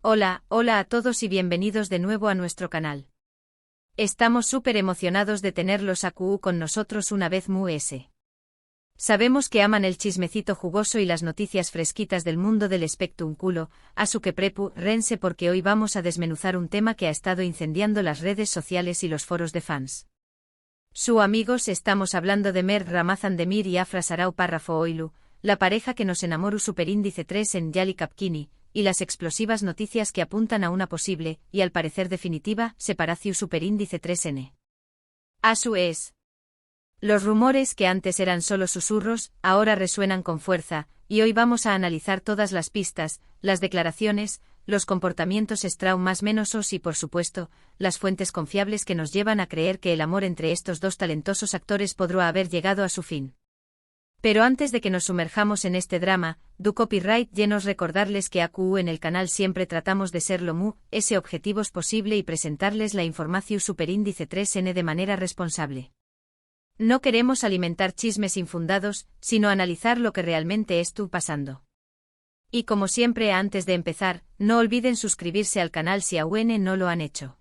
Hola a todos y bienvenidos de nuevo a nuestro canal. Estamos súper emocionados de tenerlos a QU con nosotros una vez más. Sabemos que aman el chismecito jugoso y las noticias fresquitas del mundo del espectáculo, así que prepárense porque hoy vamos a desmenuzar un tema que ha estado incendiando las redes sociales y los foros de fans. Amigos, estamos hablando de Mert Ramazan-Demir y Afra Sarau Parrafoğlu, la pareja que nos enamoró superíndice 3 en Yali Kapkini, y las explosivas noticias que apuntan a una posible, y al parecer definitiva, separación superíndice 3N. Asu es. Los rumores que antes eran solo susurros, ahora resuenan con fuerza, y hoy vamos a analizar todas las pistas, las declaraciones, los comportamientos más menosos y por supuesto, las fuentes confiables que nos llevan a creer que el amor entre estos dos talentosos actores podrá haber llegado a su fin. Pero antes de que nos sumerjamos en este drama, do copyright llenos recordarles que AQU en el canal siempre tratamos de ser lo más objetivos posible y presentarles la información superíndice 3N de manera responsable. No queremos alimentar chismes infundados, sino analizar lo que realmente está pasando. Y como siempre antes de empezar, no olviden suscribirse al canal si aún no lo han hecho.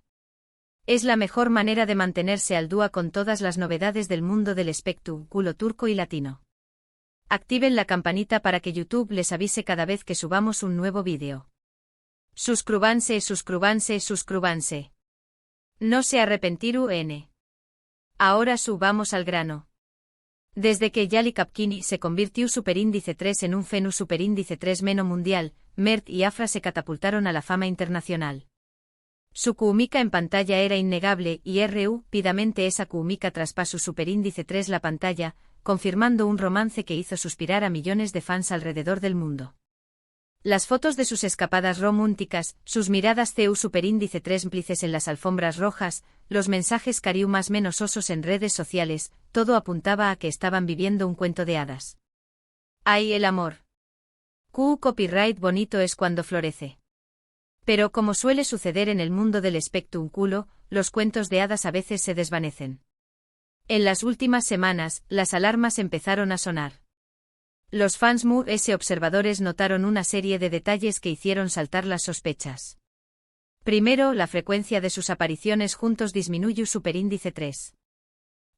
Es la mejor manera de mantenerse al día con todas las novedades del mundo del espectáculo turco y latino. Activen la campanita para que YouTube les avise cada vez que subamos un nuevo vídeo. Suscríbanse. No se arrepentirán. Ahora subamos al grano. Desde que Yali Kapkini se convirtió superíndice 3 en un fenómeno superíndice 3 meno mundial, Mert y Afra se catapultaron a la fama internacional. Su química en pantalla era innegable y rápidamente esa química traspasó superíndice 3 la pantalla, confirmando un romance que hizo suspirar a millones de fans alrededor del mundo. Las fotos de sus escapadas románticas, sus miradas superíndice 3 cómplices en las alfombras rojas, los mensajes más menososos en redes sociales, todo apuntaba a que estaban viviendo un cuento de hadas. ¡Ay, el amor! Copyright bonito es cuando florece. Pero como suele suceder en el mundo del espectáculo, los cuentos de hadas a veces se desvanecen. En las últimas semanas, las alarmas empezaron a sonar. Los fans observadores notaron una serie de detalles que hicieron saltar las sospechas. Primero, la frecuencia de sus apariciones juntos disminuyó superíndice 3.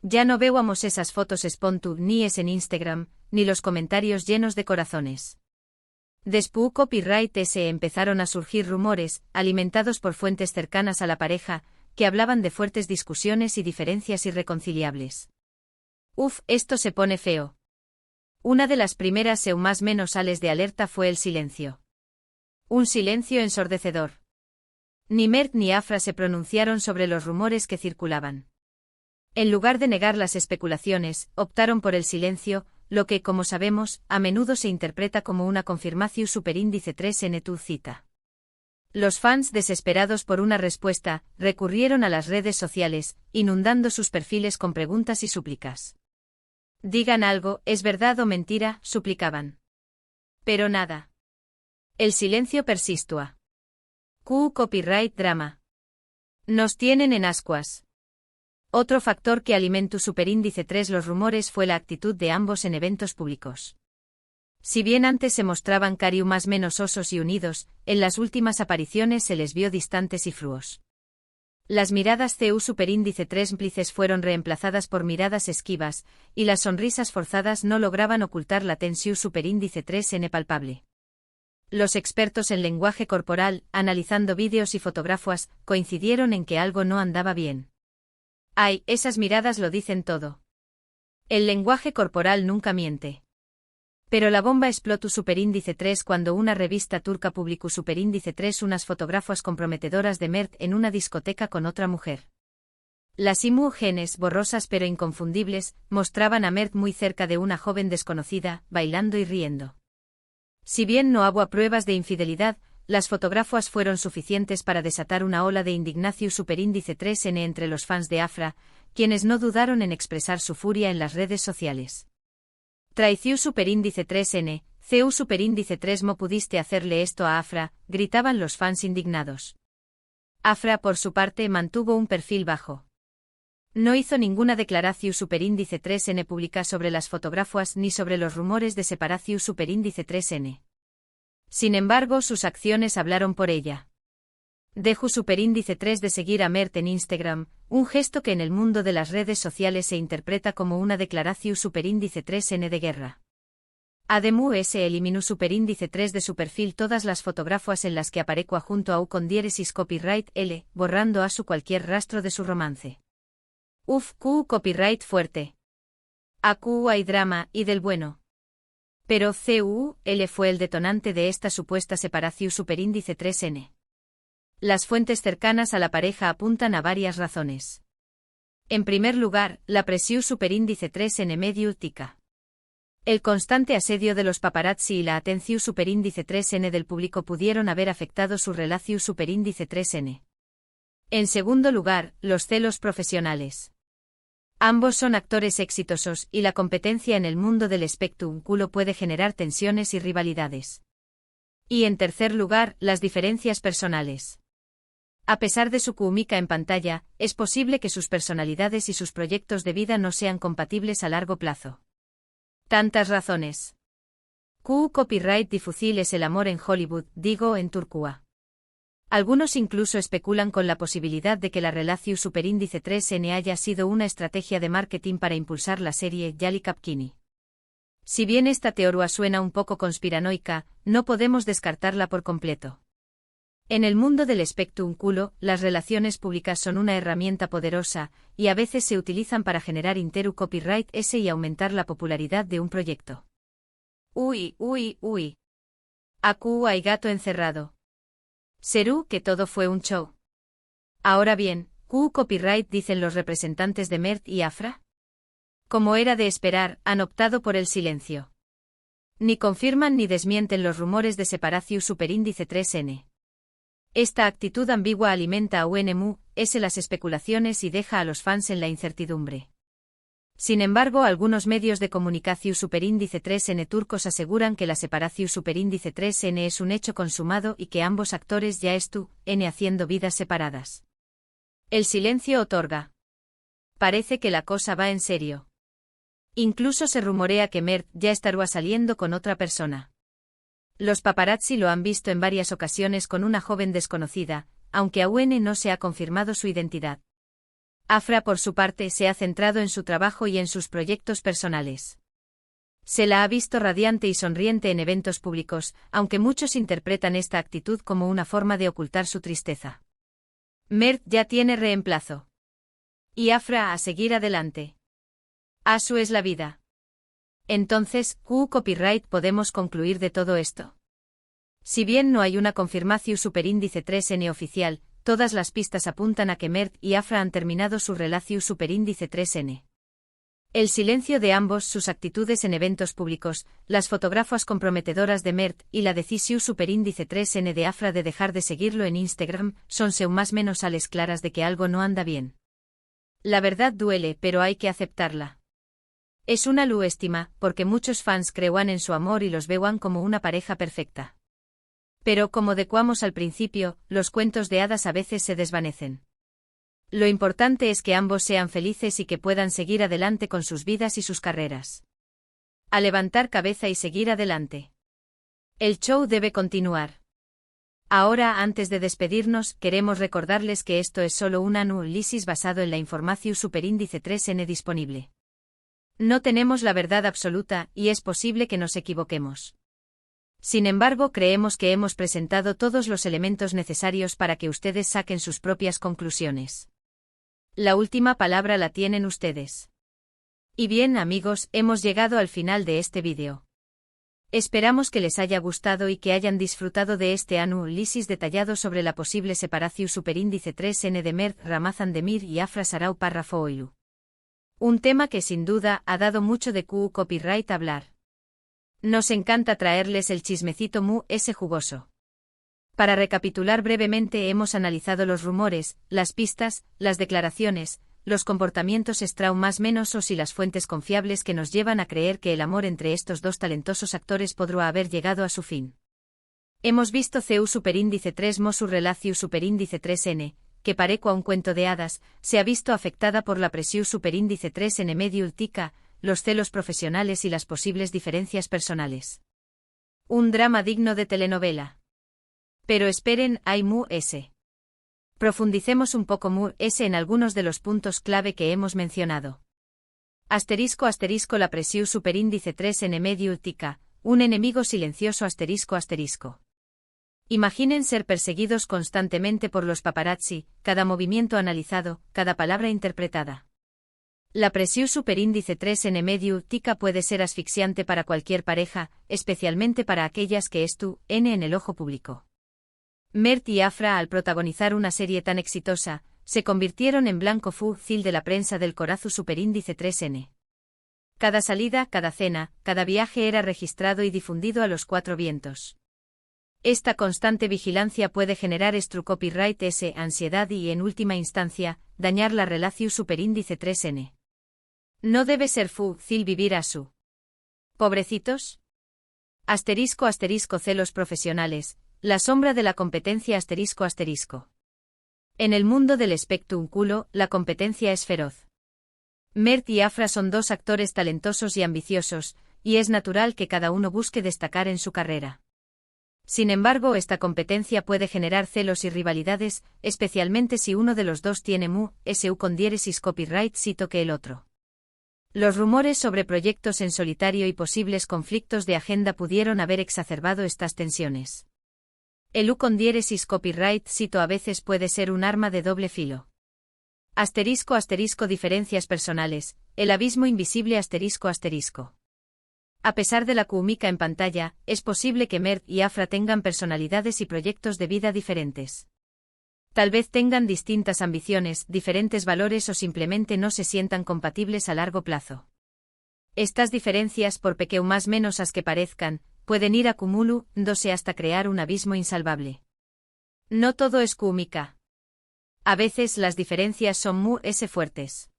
Ya no veíamos esas fotos espontáneas en Instagram, ni los comentarios llenos de corazones. Después copyright empezaron a surgir rumores, alimentados por fuentes cercanas a la pareja, que hablaban de fuertes discusiones y diferencias irreconciliables. Esto se pone feo. Una de las primeras más menos sales de alerta fue el silencio. Un silencio ensordecedor. Ni Mert ni Afra se pronunciaron sobre los rumores que circulaban. En lugar de negar las especulaciones, optaron por el silencio, lo que, como sabemos, a menudo se interpreta como una confirmación superíndice 3N tu cita. Los fans, desesperados por una respuesta, recurrieron a las redes sociales, inundando sus perfiles con preguntas y súplicas. Digan algo, ¿es verdad o mentira?, suplicaban. Pero nada. El silencio persistía. Copyright drama. Nos tienen en ascuas. Otro factor que alimentó superíndice 3 los rumores fue la actitud de ambos en eventos públicos. Si bien antes se mostraban más menososos y unidos, en las últimas apariciones se les vio distantes y fríos. Las miradas superíndice 3 cómplices fueron reemplazadas por miradas esquivas, y las sonrisas forzadas no lograban ocultar la tensión superíndice 3N palpable. Los expertos en lenguaje corporal, analizando vídeos y fotografías, coincidieron en que algo no andaba bien. ¡Ay, esas miradas lo dicen todo! El lenguaje corporal nunca miente. Pero la bomba explotó superíndice 3 cuando una revista turca publicó superíndice 3 unas fotografías comprometedoras de Mert en una discoteca con otra mujer. Las imágenes, borrosas pero inconfundibles, mostraban a Mert muy cerca de una joven desconocida, bailando y riendo. Si bien no hubo pruebas de infidelidad, las fotografías fueron suficientes para desatar una ola de indignación superíndice 3N entre los fans de Afra, quienes no dudaron en expresar su furia en las redes sociales. Traición superíndice 3N, superíndice 3 ¿mo pudiste hacerle esto a Afra?, gritaban los fans indignados. Afra por su parte mantuvo un perfil bajo. No hizo ninguna declaración superíndice 3N pública sobre las fotografías ni sobre los rumores de separación superíndice 3N. Sin embargo, sus acciones hablaron por ella. Deju superíndice 3 de seguir a Mert en Instagram, un gesto que en el mundo de las redes sociales se interpreta como una declaración superíndice 3N de guerra. Ademú se eliminó superíndice 3 de su perfil todas las fotografías en las que aparecua junto a U con diéresis copyright L, borrando a su cualquier rastro de su romance. Uf, Q copyright fuerte. A Q hay drama, y del bueno. Pero CUL fue el detonante de esta supuesta separación superíndice 3N. Las fuentes cercanas a la pareja apuntan a varias razones. En primer lugar, la presión superíndice 3N medio tica. El constante asedio de los paparazzi y la atención superíndice 3N del público pudieron haber afectado su relación superíndice 3N. En segundo lugar, los celos profesionales. Ambos son actores exitosos y la competencia en el mundo del espectáculo puede generar tensiones y rivalidades. Y en tercer lugar, las diferencias personales. A pesar de su química en pantalla, es posible que sus personalidades y sus proyectos de vida no sean compatibles a largo plazo. Tantas razones. Q copyright difícil es el amor en Hollywood, digo en Turquía. Algunos incluso especulan con la posibilidad de que la relación superíndice 3N haya sido una estrategia de marketing para impulsar la serie Yali Kapkini. Si bien esta teoría suena un poco conspiranoica, no podemos descartarla por completo. En el mundo del espectáculo, las relaciones públicas son una herramienta poderosa, y a veces se utilizan para generar interu copyright S y aumentar la popularidad de un proyecto. Uy. Acu hay gato encerrado. ¿Serú que todo fue un show? Ahora bien, ¿Q copyright dicen los representantes de Mert y Afra? Como era de esperar, han optado por el silencio. Ni confirman ni desmienten los rumores de separación superíndice 3N. Esta actitud ambigua alimenta a las especulaciones y deja a los fans en la incertidumbre. Sin embargo, algunos medios de comunicación superíndice 3N turcos aseguran que la separación superíndice 3N es un hecho consumado y que ambos actores ya están haciendo vidas separadas. El silencio otorga. Parece que la cosa va en serio. Incluso se rumorea que Mert ya estará saliendo con otra persona. Los paparazzi lo han visto en varias ocasiones con una joven desconocida, aunque aún no se ha confirmado su identidad. Afra, por su parte, se ha centrado en su trabajo y en sus proyectos personales. Se la ha visto radiante y sonriente en eventos públicos, aunque muchos interpretan esta actitud como una forma de ocultar su tristeza. Mert ya tiene reemplazo. Y Afra a seguir adelante. Asu es la vida. Entonces, ¿Q copyright podemos concluir de todo esto? Si bien no hay una confirmación superíndice 3N oficial, todas las pistas apuntan a que Mert y Afra han terminado su relación superíndice 3N. El silencio de ambos, sus actitudes en eventos públicos, las fotografías comprometedoras de Mert y la decisión superíndice 3N de Afra de dejar de seguirlo en Instagram, son más menos sales claras de que algo no anda bien. La verdad duele, pero hay que aceptarla. Es una lástima, porque muchos fans crean en su amor y los vean como una pareja perfecta. Pero como decíamos al principio, los cuentos de hadas a veces se desvanecen. Lo importante es que ambos sean felices y que puedan seguir adelante con sus vidas y sus carreras. A levantar cabeza y seguir adelante. El show debe continuar. Ahora, antes de despedirnos, queremos recordarles que esto es solo un análisis basado en la información superíndice 3N disponible. No tenemos la verdad absoluta, y es posible que nos equivoquemos. Sin embargo, creemos que hemos presentado todos los elementos necesarios para que ustedes saquen sus propias conclusiones. La última palabra la tienen ustedes. Y bien, amigos, hemos llegado al final de este vídeo. Esperamos que les haya gustado y que hayan disfrutado de este análisis detallado sobre la posible separación superíndice 3N de Mert Ramazan Demir y Afra Sarau Parrafoilu. Un tema que sin duda ha dado mucho de Q copyright hablar. Nos encanta traerles el chismecito jugoso. Para recapitular brevemente, hemos analizado los rumores, las pistas, las declaraciones, los comportamientos más menos y las fuentes confiables que nos llevan a creer que el amor entre estos dos talentosos actores podrá haber llegado a su fin. Hemos visto CU superíndice 3 su relación superíndice 3N, que parecua un cuento de hadas, se ha visto afectada por la presión superíndice 3N medio ultica, los celos profesionales y las posibles diferencias personales. Un drama digno de telenovela. Pero esperen, hay Profundicemos un poco en algunos de los puntos clave que hemos mencionado. Asterisco la presión superíndice 3n medio tica, un enemigo silencioso asterisco. Imaginen ser perseguidos constantemente por los paparazzi, cada movimiento analizado, cada palabra interpretada. La presión superíndice 3n medio tica puede ser asfixiante para cualquier pareja, especialmente para aquellas que es n en el ojo público. Mert y Afra, al protagonizar una serie tan exitosa, se convirtieron en blanco fácil de la prensa del corazo superíndice 3n. Cada salida, cada cena, cada viaje era registrado y difundido a los cuatro vientos. Esta constante vigilancia puede generar copyright ansiedad y, en última instancia, dañar la relación superíndice 3n. No debe ser fácil vivir a su. ¿Pobrecitos? Asterisco celos profesionales, la sombra de la competencia asterisco. En el mundo del espectáculo, la competencia es feroz. Mert y Afra son dos actores talentosos y ambiciosos, y es natural que cada uno busque destacar en su carrera. Sin embargo, esta competencia puede generar celos y rivalidades, especialmente si uno de los dos tiene con diéresis copyright que el otro. Los rumores sobre proyectos en solitario y posibles conflictos de agenda pudieron haber exacerbado estas tensiones. El con diéresis copyright a veces puede ser un arma de doble filo. Asterisco diferencias personales, el abismo invisible asterisco. A pesar de la química en pantalla, es posible que Mert y Afra tengan personalidades y proyectos de vida diferentes. Tal vez tengan distintas ambiciones, diferentes valores o simplemente no se sientan compatibles a largo plazo. Estas diferencias, por más menos que parezcan, pueden ir acumulándose hasta crear un abismo insalvable. No todo es química. A veces las diferencias son fuertes.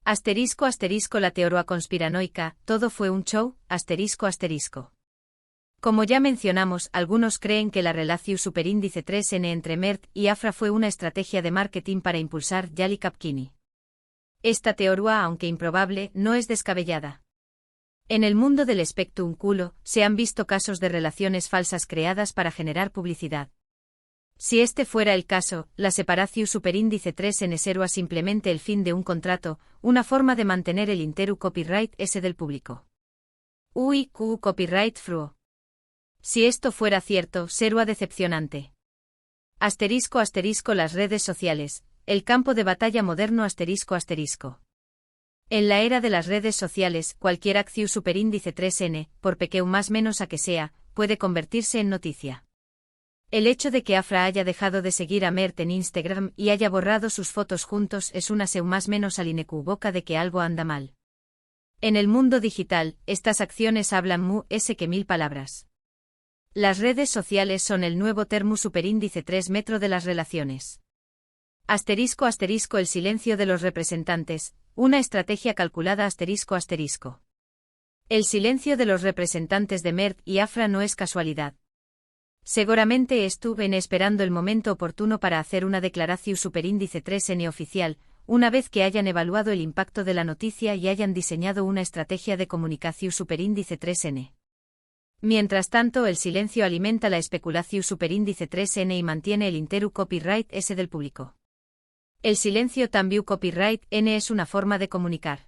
Asterisco la teoría conspiranoica, todo fue un show, asterisco. Como ya mencionamos, algunos creen que la relación superíndice 3n entre Mert y Afra fue una estrategia de marketing para impulsar Jali Kapkini. Esta teoría, aunque improbable, no es descabellada. En el mundo del espectáculo, se han visto casos de relaciones falsas creadas para generar publicidad. Si este fuera el caso, la separación superíndice 3n sería simplemente el fin de un contrato, una forma de mantener el copyright del público. Copyright fruo. Si esto fuera cierto, sería decepcionante. Asterisco las redes sociales, el campo de batalla moderno asterisco. En la era de las redes sociales, cualquier acción superíndice 3n, por más menos a que sea, puede convertirse en noticia. El hecho de que Afra haya dejado de seguir a Mert en Instagram y haya borrado sus fotos juntos es una más menos inequívoca de que algo anda mal. En el mundo digital, estas acciones hablan que mil palabras. Las redes sociales son el nuevo termo superíndice 3 metro de las relaciones. Asterisco el silencio de los representantes, una estrategia calculada asterisco. El silencio de los representantes de Mert y Afra no es casualidad. Seguramente estuvieron esperando el momento oportuno para hacer una declaración superíndice 3n oficial, una vez que hayan evaluado el impacto de la noticia y hayan diseñado una estrategia de comunicación superíndice 3n. Mientras tanto, el silencio alimenta la especulación superíndice 3n y mantiene el copyright del público. El silencio también copyright n es una forma de comunicar.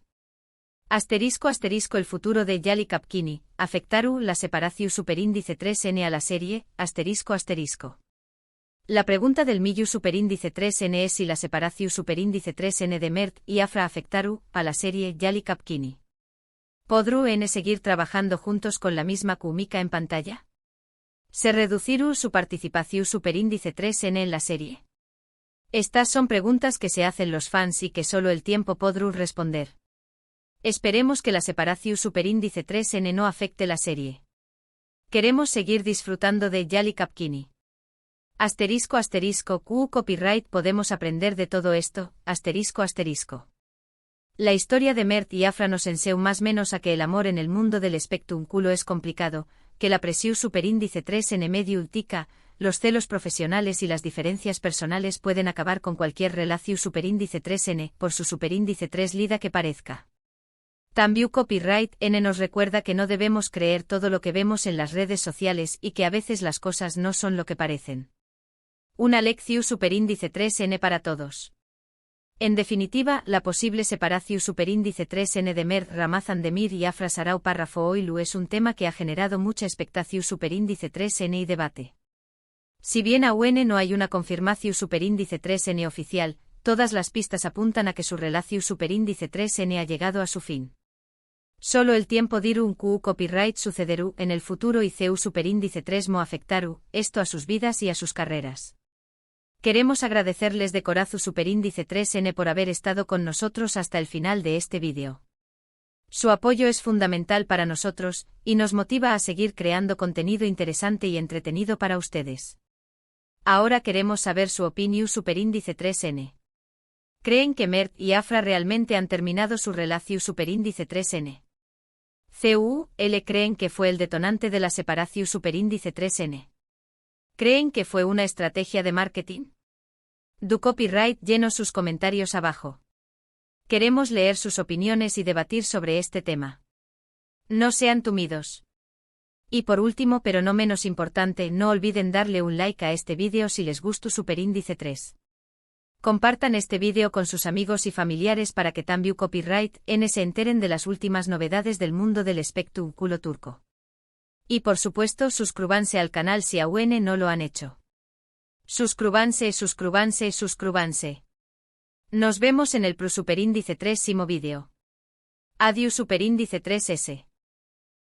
Asterisco el futuro de Jali Kapkini, afectaru la separación superíndice 3n a la serie, asterisco. La pregunta del millu superíndice 3n es si la separación superíndice 3n de Mert y Afra afectaru a la serie Jali Kapkini. ¿Podrán seguir trabajando juntos con la misma química en pantalla? ¿Se reducirá su participación superíndice 3n en la serie? Estas son preguntas que se hacen los fans y que solo el tiempo podrá responder. Esperemos que la separación superíndice 3n no afecte la serie. Queremos seguir disfrutando de Jali Kapkini. Asterisco copyright podemos aprender de todo esto, asterisco. La historia de Mert y Afra nos enseña más menos a que el amor en el mundo del espectáculo es complicado, que la presión superíndice 3n medio tica, los celos profesionales y las diferencias personales pueden acabar con cualquier relación superíndice 3n, por su superíndice 3 lida que parezca. También copyright n nos recuerda que no debemos creer todo lo que vemos en las redes sociales y que a veces las cosas no son lo que parecen. Una lección superíndice 3n para todos. En definitiva, la posible separación superíndice 3n de Mert Ramazan Demir y Afra Sarau párrafo Oilu es un tema que ha generado mucha expectación superíndice 3n y debate. Si bien aún no hay una confirmación superíndice 3n oficial, todas las pistas apuntan a que su relación superíndice 3n ha llegado a su fin. Solo el tiempo dirá un QU copyright sucederú en el futuro y CU superíndice 3 mo afectarú, esto a sus vidas y a sus carreras. Queremos agradecerles de corazón superíndice 3n por haber estado con nosotros hasta el final de este vídeo. Su apoyo es fundamental para nosotros, y nos motiva a seguir creando contenido interesante y entretenido para ustedes. Ahora queremos saber su opinión superíndice 3n. ¿Creen que Mert y Afra realmente han terminado su relación superíndice 3n? CUL creen que fue el detonante de la separación superíndice 3n. ¿Creen que fue una estrategia de marketing? Du copyright llenos sus comentarios abajo. Queremos leer sus opiniones y debatir sobre este tema. No sean tímidos. Y por último pero no menos importante, no olviden darle un like a este vídeo si les gustó superíndice 3. Compartan este vídeo con sus amigos y familiares para que también copyright N se enteren de las últimas novedades del mundo del espectáculo turco. Y por supuesto suscríbanse al canal si aún no lo han hecho. Suscríbanse. Nos vemos en el superíndice 3 vídeo. Adiós superíndice 3S.